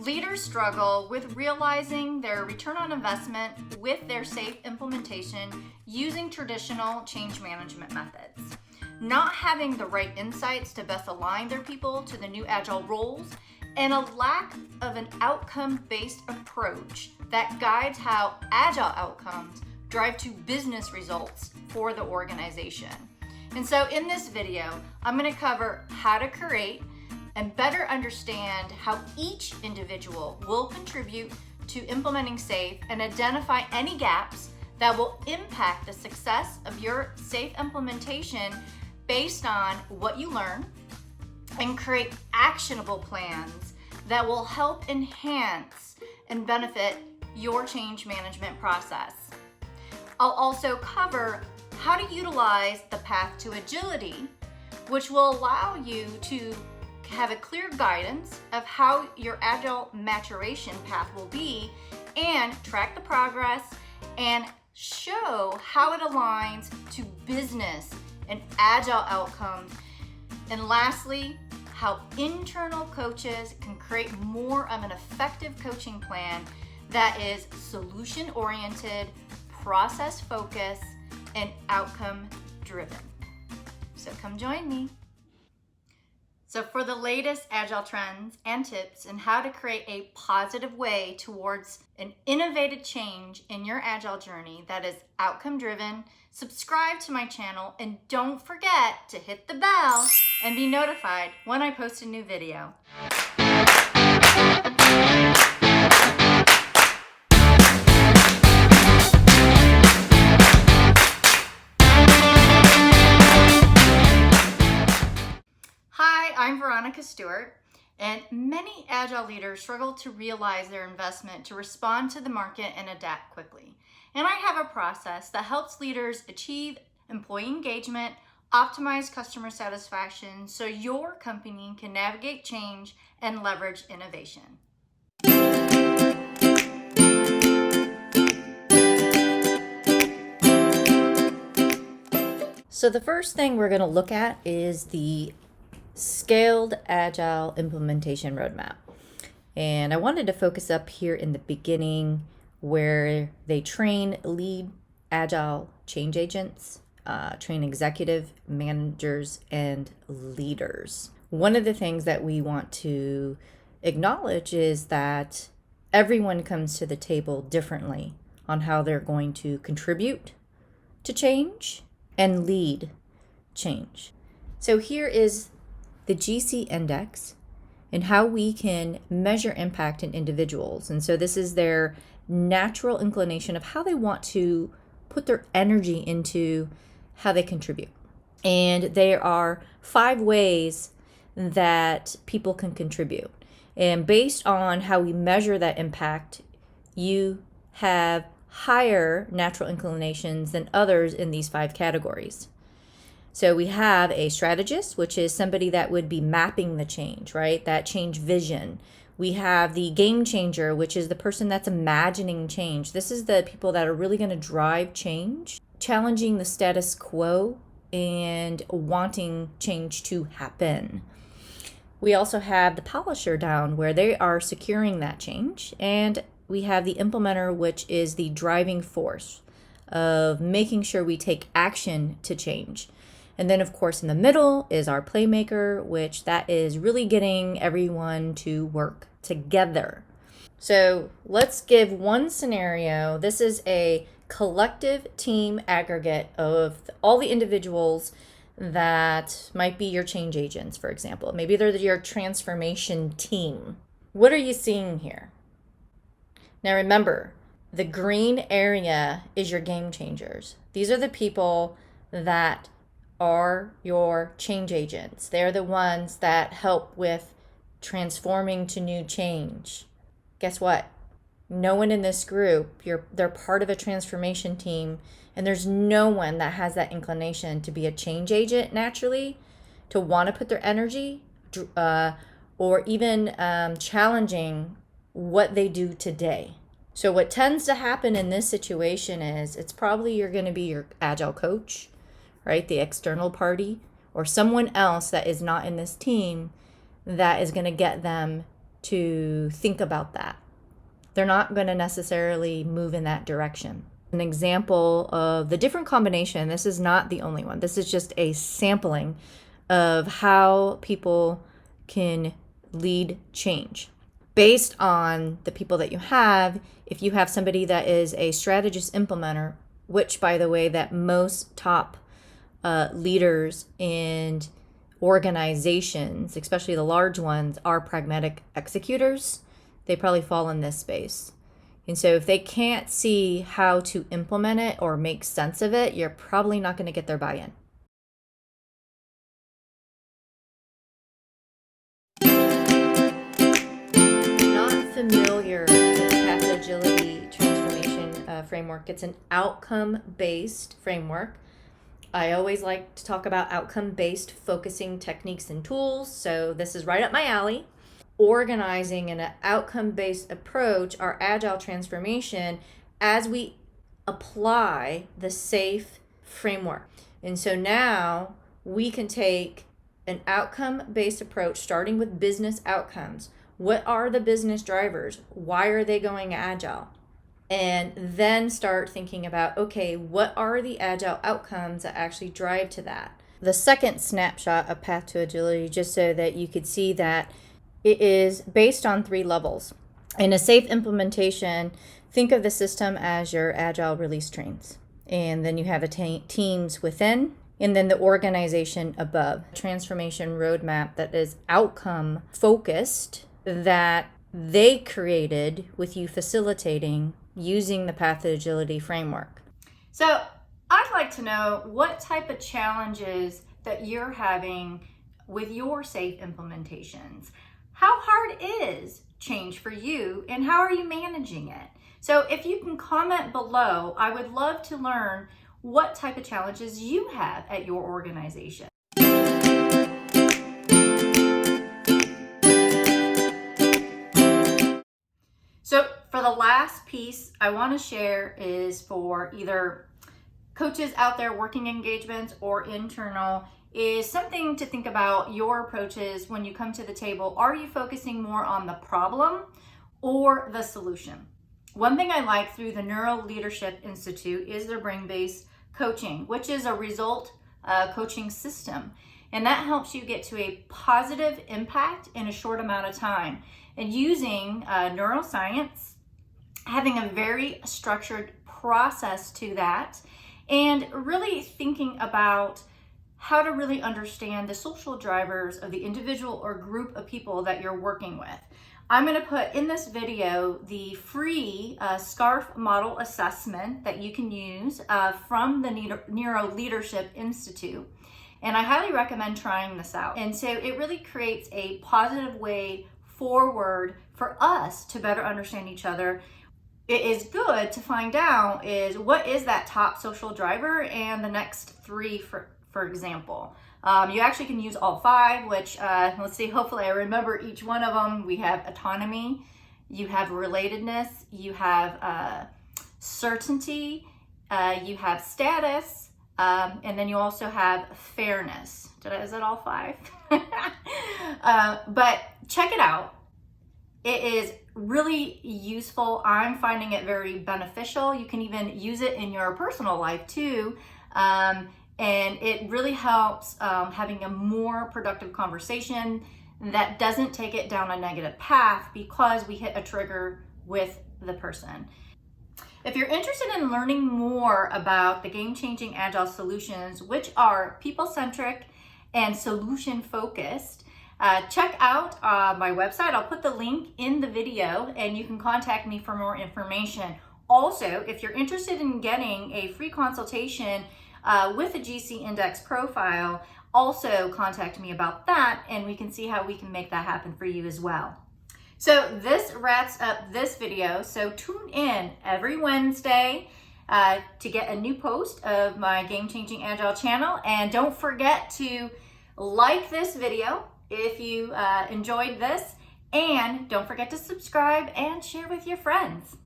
Leaders struggle with realizing their return on investment with their safe implementation using traditional change management methods. Not having the right insights to best align their people to the new Agile roles, and a lack of an outcome-based approach that guides how Agile outcomes drive to business results for the organization. And so in this video, I'm going to cover how to create and better understand how each individual will contribute to implementing SAFe and identify any gaps that will impact the success of your SAFe implementation based on what you learn, and create actionable plans that will help enhance and benefit your change management process. I'll also cover how to utilize the path to agility, which will allow you to have a clear guidance of how your Agile maturation path will be, and track the progress and show how it aligns to business and Agile outcomes. And lastly, how internal coaches can create more of an effective coaching plan that is solution-oriented, process-focused, and outcome-driven. So come join me. So for the latest Agile trends and tips and how to create a positive way towards an innovative change in your Agile journey that is outcome-driven, subscribe to my channel and don't forget to hit the bell and be notified when I post a new video. I'm Veronica Stewart, and many Agile leaders struggle to realize their investment to respond to the market and adapt quickly. And I have a process that helps leaders achieve employee engagement, optimize customer satisfaction, so your company can navigate change and leverage innovation. So the first thing we're going to look at is the Scaled Agile Implementation Roadmap. And I wanted to focus up here in the beginning where they train lead Agile change agents, train executive managers and leaders. One of the things that we want to acknowledge is that everyone comes to the table differently on how they're going to contribute to change and lead change. So here is the GC index and how we can measure impact in individuals. And so this is their natural inclination of how they want to put their energy into how they contribute. And there are 5 ways that people can contribute. And based on how we measure that impact, you have higher natural inclinations than others in these 5 categories. So we have a strategist, which is somebody that would be mapping the change, right? That change vision. We have the game changer, which is the person that's imagining change. This is the people that are really going to drive change, challenging the status quo and wanting change to happen. We also have the polisher down where they are securing that change. And we have the implementer, which is the driving force of making sure we take action to change. And then, of course, in the middle is our playmaker, which that is really getting everyone to work together. So let's give one scenario. This is a collective team aggregate of all the individuals that might be your change agents, for example. Maybe they're your transformation team. What are you seeing here? Now remember, the green area is your game changers. These are the people that are your change agents. They're the ones that help with transforming to new change. Guess what? No one in this group, they're part of a transformation team, and there's no one that has that inclination to be a change agent naturally, to want to put their energy or even challenging what they do today. So what tends to happen in this situation is it's probably you're going to be your Agile coach, right? The external party, or someone else that is not in this team that is going to get them to think about that. They're not going to necessarily move in that direction. An example of the different combination, this is not the only one. This is just a sampling of how people can lead change. Based on the people that you have, if you have somebody that is a strategist implementer, which, by the way, that most top leaders and organizations, especially the large ones, are pragmatic executors, they probably fall in this space. And so if they can't see how to implement it or make sense of it, you're probably not going to get their buy-in. Not familiar with the Path to Agility transformation framework. It's an outcome-based framework. I always like to talk about outcome-based focusing techniques and tools, so this is right up my alley. Organizing an outcome-based approach, our agile transformation, as we apply the SAFe framework. And so now we can take an outcome-based approach starting with business outcomes. What are the business drivers? Why are they going agile? And then start thinking about, okay, what are the agile outcomes that actually drive to that? The second snapshot of Path to Agility, just so that you could see that it is based on 3 levels. In a SAFe implementation, think of the system as your agile release trains. And then you have the teams within, and then the organization above. Transformation roadmap that is outcome focused, that they created with you facilitating using the Path to Agility framework. So I'd like to know what type of challenges that you're having with your SAFe implementations. How hard is change for you, and how are you managing it? So if you can comment below, I would love to learn what type of challenges you have at your organization. So for the last piece I want to share is for either coaches out there working engagements or internal, is something to think about your approaches when you come to the table. Are you focusing more on the problem or the solution? One thing I like through the Neuro Leadership Institute is their brain-based coaching, which is a result coaching system. And that helps you get to a positive impact in a short amount of time. And using neuroscience, having a very structured process to that, and really thinking about how to really understand the social drivers of the individual or group of people that you're working with. I'm going to put in this video the free SCARF model assessment that you can use from the Neuro Leadership Institute. And I highly recommend trying this out. And so it really creates a positive way forward for us to better understand each other. It is good to find out is what is that top social driver and the next 3 for example. You actually can use all 5, which let's see, hopefully I remember each one of them. We have autonomy, you have relatedness, you have certainty, you have status, and then you also have fairness. Is it all 5? But check it out. It is really useful. I'm finding it very beneficial. You can even use it in your personal life too. And it really helps having a more productive conversation that doesn't take it down a negative path because we hit a trigger with the person. If you're interested in learning more about the game-changing agile solutions, which are people-centric and solution-focused, check out my website. I'll put the link in the video and you can contact me for more information. Also, if you're interested in getting a free consultation with a GC Index profile, also contact me about that and we can see how we can make that happen for you as well. So this wraps up this video. So tune in every Wednesday to get a new post of my Game Changing Agile channel. And don't forget to like this video if you enjoyed this. And don't forget to subscribe and share with your friends.